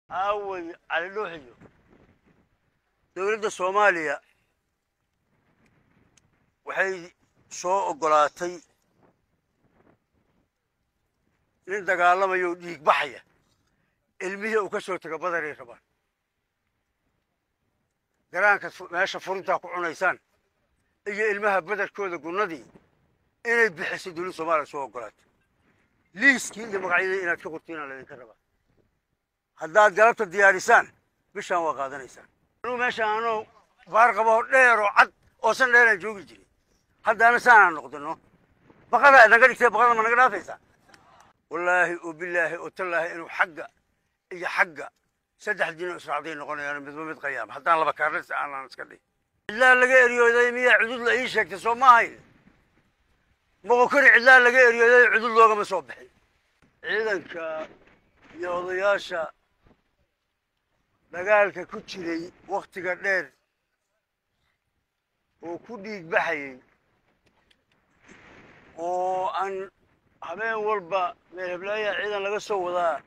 aaway cali dhuuxiyo dowladda Soomaaliya waxay soo ogolaatay nin dagaalamayo dhiig baxaya ilmihii uu ka soo taga badaray rabaan garaanka meesha furinta ku cunaysaan iyo ilmaha badarkooda gunnadii inay bixiso dowladda Soomaaliya soo ogolaatay liiskii iyo magacyadii inaad ka qortiin la idinka rabaa haddaad galabta diyaarisaan bishaan waa qaadanaysaan anuu meesha anoo baar qabo dheer oo cad oo san dheeraan joogi jiray haddana saanaan noqdano baqada naga dhigtay baqada ma naga dhaafaysaa wallaahi وبالله وتالله إنه حقه إيه حقه سدح دين إسرائيل نقولنا يعني مد قيام حتى الله بكرس أنا نسكلي إلا لقى ريو ذي مية عدود لأيش يكتسو ما هاي مغكر إلا لقى ريو ذي عدود لوجا مصبح إذا ك يوضياشا لقالك كتشري وقت قدير وكوديك بحي وأن habeen walba meel heblaaya ciidan laga soo wadaa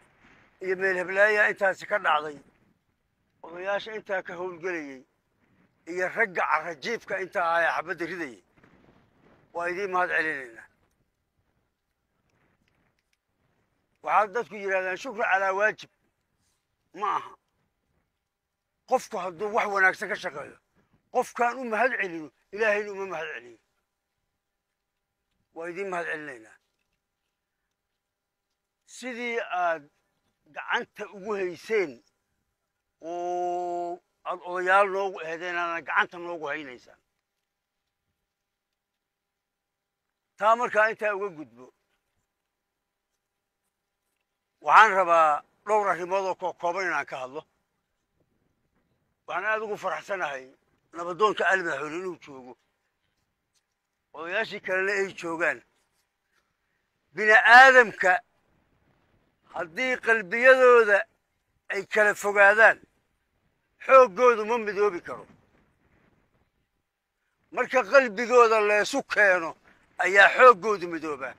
iyo meel heblaaya intaasi ka dhacday odayaasha intaa ka howlgelayay iyo ragga carajiifka intaa ay xabadda ridayay waa idin mahad celinaynaa waxaa dadku yiraahdaan shukri calaa waajib ma aha qofku hadduu wax wanaagsan ka shaqeeyo qofkaan u mahad celino ilaahayna uma mahad celiyo waa idin mahad celinaynaa sidii aad gacanta ugu hayseen oo aad odayaal noogu eedeen aana gacanta noogu haynaysaan taa markaa intaa uga gudbo waxaan rabaa dhowr arrimood oo kooban inaan ka hadlo waxaan aad ugu faraxsanahay nabadoonka Ali Madaxweyne inuu joogo odayaashii kalena ay joogaan bini aadamka haddii qalbiyadooda ay kala fogaadaan xooggoodu ma midoobi karo marka qalbigooda leesu keeno ayaa xooggoodu midoobaa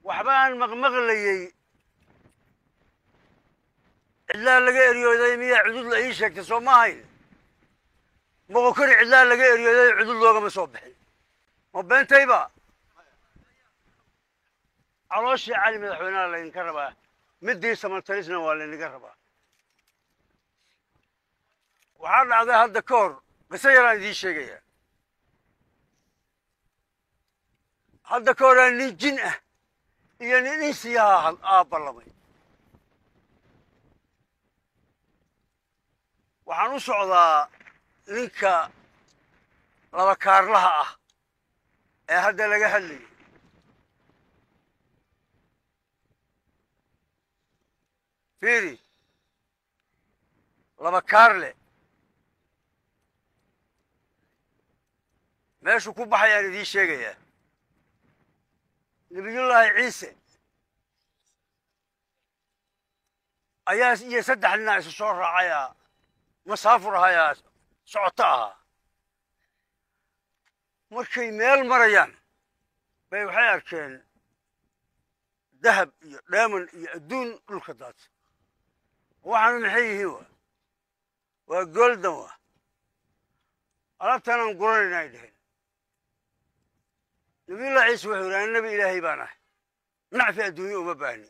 waxbaan maqmaqlayay cidlaa laga eryooday miyaa cudud la ii sheegtay soo ma ahayn moqokari cidlaa laga eryooday cudud loogama soo bixin ma beentayba calooshii cali madaxweynaha laydinka rabaa midii samaltalisna waa laydinka rabaa waxaa dhacday hadda ka hor qiso yaraan idiin sheegayaa hadda ka horaa nin jin ah iyo nin insiyaha ballamay waxaan u socdaa ninka laba kaarlaha ah ee hadda laga hadlayo fiiri laba kaarle meeshuu ku baxayaan idiin sheegayaa nabiyullaahi ciise ayaa iyo saddex nina isu soo raacayaa masaafur ahayaa socoto ahaa markay meel marayaan bay waxay arkeen dahab iyo dheeman iyo adduun dhulka daadsan waxaanu maxay yihiin waa goldan wa alaabtaanaan guranayna ay dheheen nabiyullahi ciise wuxuu yidhi nabi ilaahay baan ahay nacfi adduunye uma baahni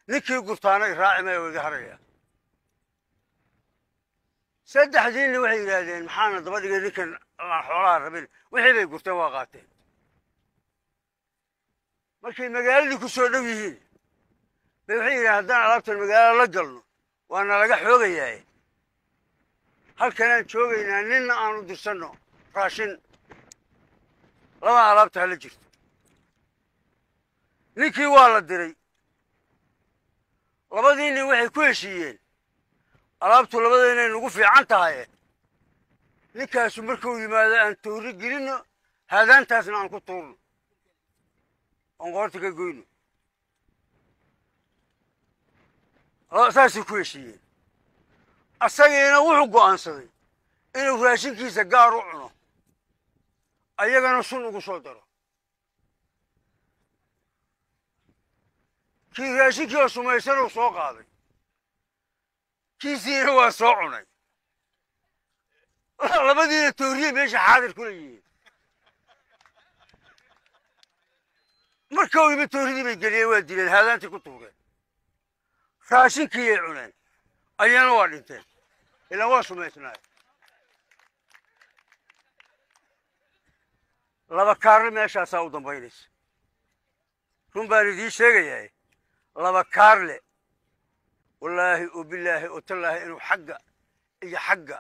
ninkii gurtaanay raaci maya oo iga haraya saddexdiinna waxay yidhaahdeen maxaana daba dhigay ninkan aan xoolaha rabin wixii bay gurteen waa qaateen markay magaaladii ku soo dhow yihiin bay waxay yidhahdeen haddaan alaabtan magaalo la galno waana laga xoogayaaye halkanaan joogaynaa ninna aan u dirsanno raashin laba alaabta hala jirto ninkii waa la diray labadii nin waxay ku heshiiyeen alaabtu labada inay nagu fiican tahay ninkaasu markuu yimaado aan toori gelinno haadaantaasna aan ku tuurno oon qoorta ka goyno saasay ku heshiiyeen asagiina wuxuu go'aansaday inuu raashinkiisa gaar u cuno ayagana sun ugu soo daro kii raashinkii oo sumaysan uu soo qaaday kiisiina waa soo cunay labadiina tooriye meesha xaadir ku leeyihiin marka waliba tooridii bay geliyeen waa dileen haadaantii ku tuureen raashinkiiyay cuneen ayana waa dhinteen ilaa waa sumaysnaay laba kaarle meeshaasaa u dambaynaysa run baan idiin sheegayaa laba kaarle wallaahi oo bilaahi oo tallaahi inuu xagga iyo xagga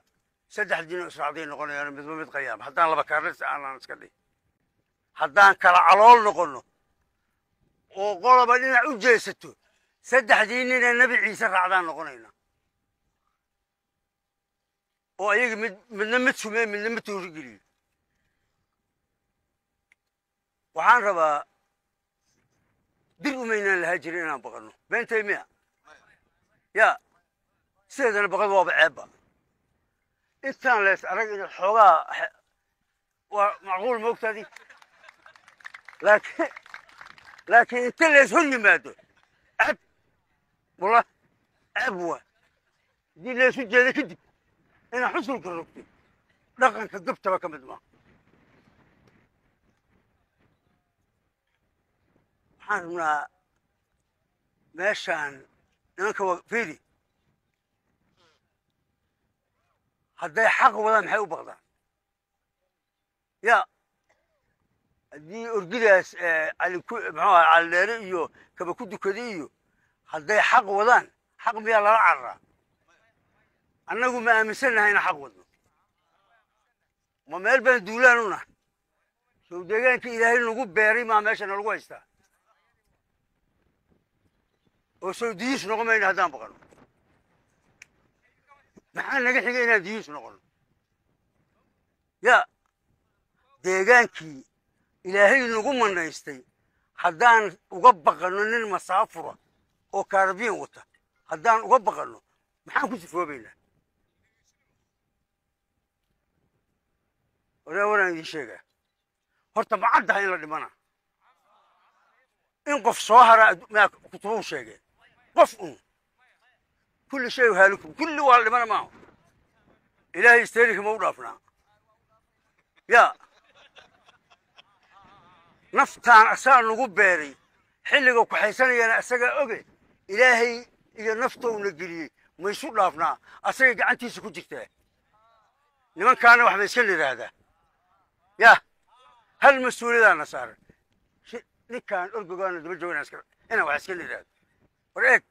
saddex diinoo israacday noqonayaan midba mid qayaam haddaan laba kaarle si aanaan iska dhihin haddaan kala calool noqonno oo qoloba dhinac u jeesato saddexdii nina nebi ciise raacdaan noqonayna oo ayaga midna mid sumee midna mid toori geliyo waxaan rabaa dir umaynaan lahaa jirin inaan baqanno beentay miya yaa sideedana baqad waaba ceebba intaan lees arag in xoogaa waa macquul moogtaadi laakiin inta lees hor yimaado ceb والله أبوه دي ليش جاي كذب أنا حصل كرقتي رقم كذبت بكم دماغ حنا ماشان نكوا فيدي هذا حق ولا محي وبغضا يا دي أرجلس على الريو كما كنت كذيو هذا حق ودان حق بيا لا عرّا أنكم ما أمسنا هنا حق ودنا ما مال بين دولاننا شو دقيقة كي إلهي نقول بيري ما ماشي نلقوا يستا وشو ديش نقول ما ينهدان بقولوا نحن نجح هنا ديش نقول يا دقيقة كي إلهي نقول ما نيستي هدان وقبق إنه المسافرة أو كاربين وتا هدان وقبق إنه ما حنكون سفوا بينا ولا يجي شيء هرت بعد هاي اللي بنا إن قف صهرة ما كتبوا شيء قف كل شيء هالكم كل والله بنا معه إلهي يستريك موضوعنا يا نفتان أسان نقول بيري حلقة كحيساني أنا أسجع أوجي إلهي إذا نفطه ونجري ما يسوق لافنا أسجع أنتي سكوتك لمن كان واحد يسكني هذا يا هل مسؤول أنا صار شيء كان أرجو أنا دبل جوين أسكر أنا واحد يسكني هذا ورأيك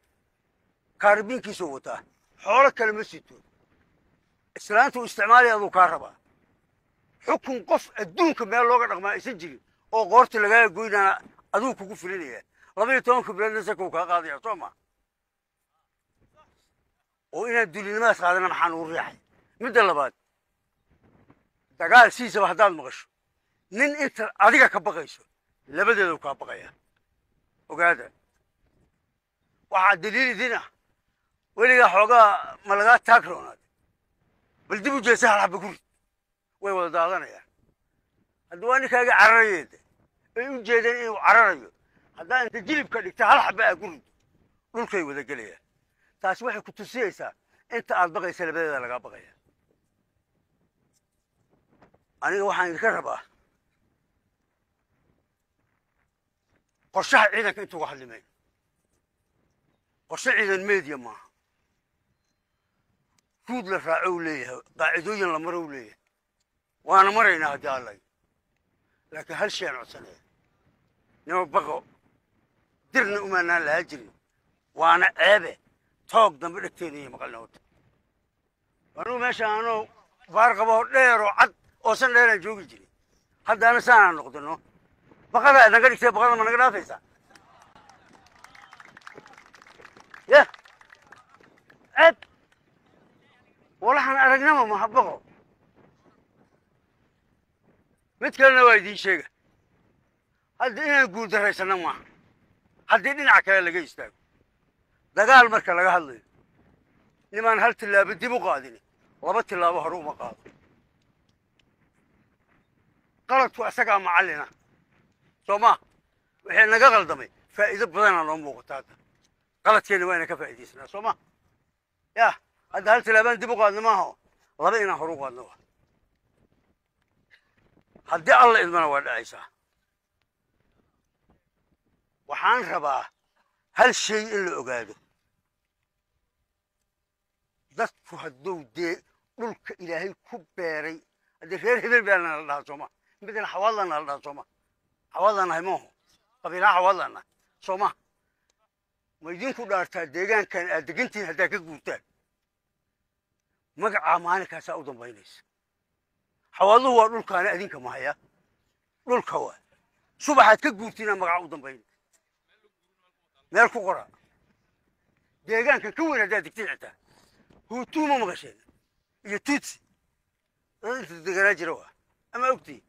كاربين كيسوته حولك المسيتو إسلامته استعمالي أبو كهرباء حكم قف الدون كمية لوجا رقم يسجل أو قرط اللي جاي يقول أنا أدوك كفرينية لما يتوم كبرنا نسكوك قاضي أطمع وإن الدنيا ما سقادنا محن وريحي مدلبات تقال سيسة وحدان مغش نين انت أديك كبقيسو لبدا لو كبقيا وقاعدة واحد دليل دينا ولي حوغا ملغات تاكرون بل دبو جيسي هلا بقول وي ولا دادنا يا الدواني كاغا عرريد اي وجيدين اي عرريو هذا انت جلب كدغت هل حبه اقول دولكاي ودا غليا taas waxay ku tusiyaysaa inta aad baqaysa labadeeda laga baqaya aniga waxaan idinka rabaa qorshaha ciidanka intuu wax hadlimay qorshe ciidan media maaha guud la raaco leeyahay qaacidooyin la maro leeyahay waana maraynaa haddii allay laakiin hal shay aan codsanaya nima baqo dirna umaanaan lahaa jirin waana ceebe توك دم بدكتيني مقلنوت أنا ماشي أنا بارقبه دير وعد وصل لنا جوجي جري هذا أنا سان نقدنه بقى أنا قاعد أكتب بقى ما نقدر فيسا يا عد والله إحنا أرجعنا ما حبقه متكلنا وايدين شيء هذا إنا نقول ده سنة ما هذا إنا عكلا اللي جيستاك dagaal marka laga hadlayo niman hal tilaabo dib u qaadin laba tilaabo hor uma qaado qaladku asaga macallina Soomaa wixii naga qaldamay faa'iido badan aan loo muuqataa qaladkeena waa inaan ka faa'iideysnaa Soomaa ya هذا هل تلابان دي بقى ما هو لبينا هروق النوع هدي الله إذن ولا عيسى وحان رباه هل شيء اللي أقاده dadku hadduu dee dhulka ilaahay ku beeray haddii reer hebel baana la dhahaa sooma midna xawaalana la dhahaa sooma xawaalanahay maaho qabiilaa xawaalana sooma ma idinku dhaartaa deegaankan aad degantihiin haddaa ka guurtaan magacaa maalinkaasaa u dambaynaysa xawaaluhu waa dhulkaana adinka mahaya dhulka waa subaxaad ka guurtiina magaca u dambayna meel ku qora deegaankan ka weyn haddaad degtiin xitaa huutuu ma maqasheen iyo tuutsi dad inta deganaa jira waa ama ogtii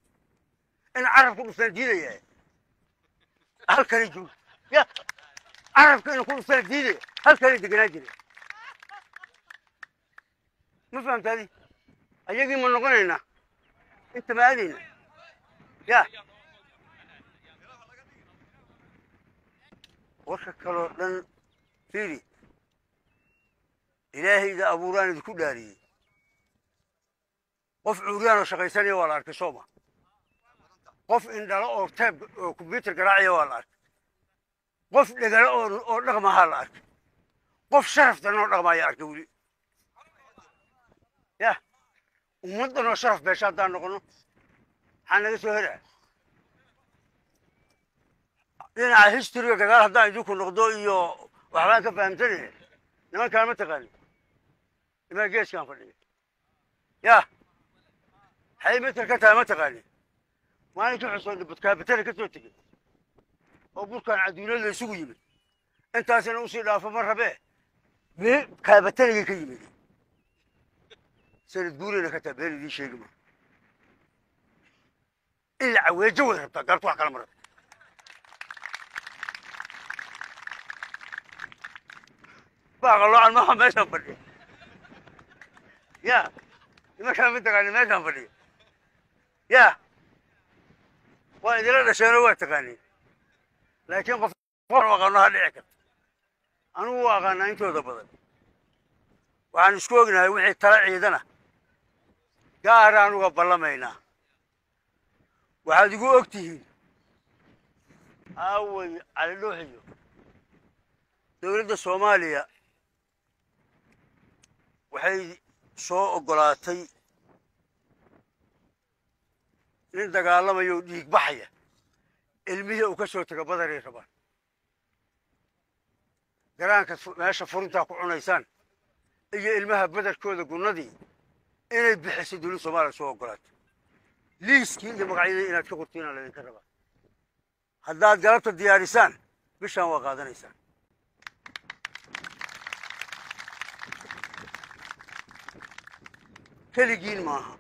in carabku dhuftaan diidaya halkani joog ya carabka ina ku dhuftaan diidaya halkani deganaa jira ma fahamtaadi ayagii ma noqonaynaa انت ما ادري يا وشكلوا لن فيري الهي اذا ابوران كل داري قف عريان وشقيساني ولا ارك صوبه قف ان دلا او تاب كمبيوتر قراعي ولا ارك قف دغلا او دغما هال ارك قف شرف دنو دغما يا ارك ولي يا ومدنا شرف بيش هذا نقولنا حنا سهرة لأن على هيستوري كذا هذا يجوكم نقدو إياه وحنا كفهمتني لما كان متقال لما جيش كان فلي يا حي متر كتها متقال ما نجوا حصل بتكابتني كتوتك أبوك كان عدونا اللي يسوي يمين أنت أصلا وصل لا فمر به بكابتني كيمين سيد تقولي لك كتب لي شيء ما إلا عويل جوز ربطة قالت واحد كلام مرة باق الله عن ما يسمى فري يا ما كان بدك ما يسمى فري يا وإذا لا شنو تغني لكن غفور وغنى هذا عكت أنا وغنى أنت وذا بدل وعن سكوجنا وحي ترى عيدنا قارن وبلمينا waxaad igu ogtihiin away على looxiyo dawladda Soomaaliya waxay soo ogolaatay in dagaalamayo dhiig baxaya ilmihii uu ka soo tago badaray rabaan garaanka meesha furunta ku cunaysaan iyo ilmaha badarkooda gunnadii inay bixiso dawladda Soomaaliya soo ogolaatay liiskii iyo magacyadii inaad ka qortiin la idinka rabaa haddaad galabta diyaarisaan bishaan waa qaadanaysaan keligiin maaha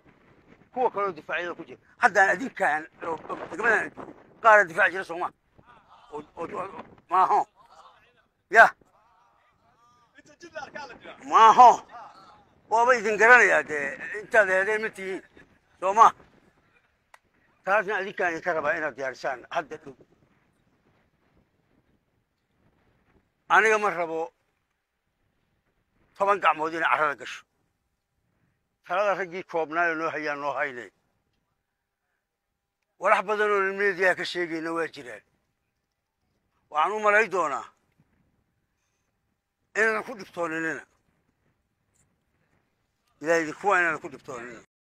kuwa kaloo difaacyada ku jira haddaan adinkaan degmadan qaara difaac jira sooma maaho ya maaho waaba idin garanayaa dee intaad heedeen ma tihiin sooma taasna adinkaan idinka rabaa inaad diyaarisaan hadda dhow aniga ma rabo 10 gacmood inay carrada gasho talada raggii koobnaayo noo hayaan noo haynay walax badan oo meediyaa ka sheegayna waa jiraan waxaan u malay doonaa inaan ku dhibtoonina ilaahay kuwa inaan ku dhibtoonina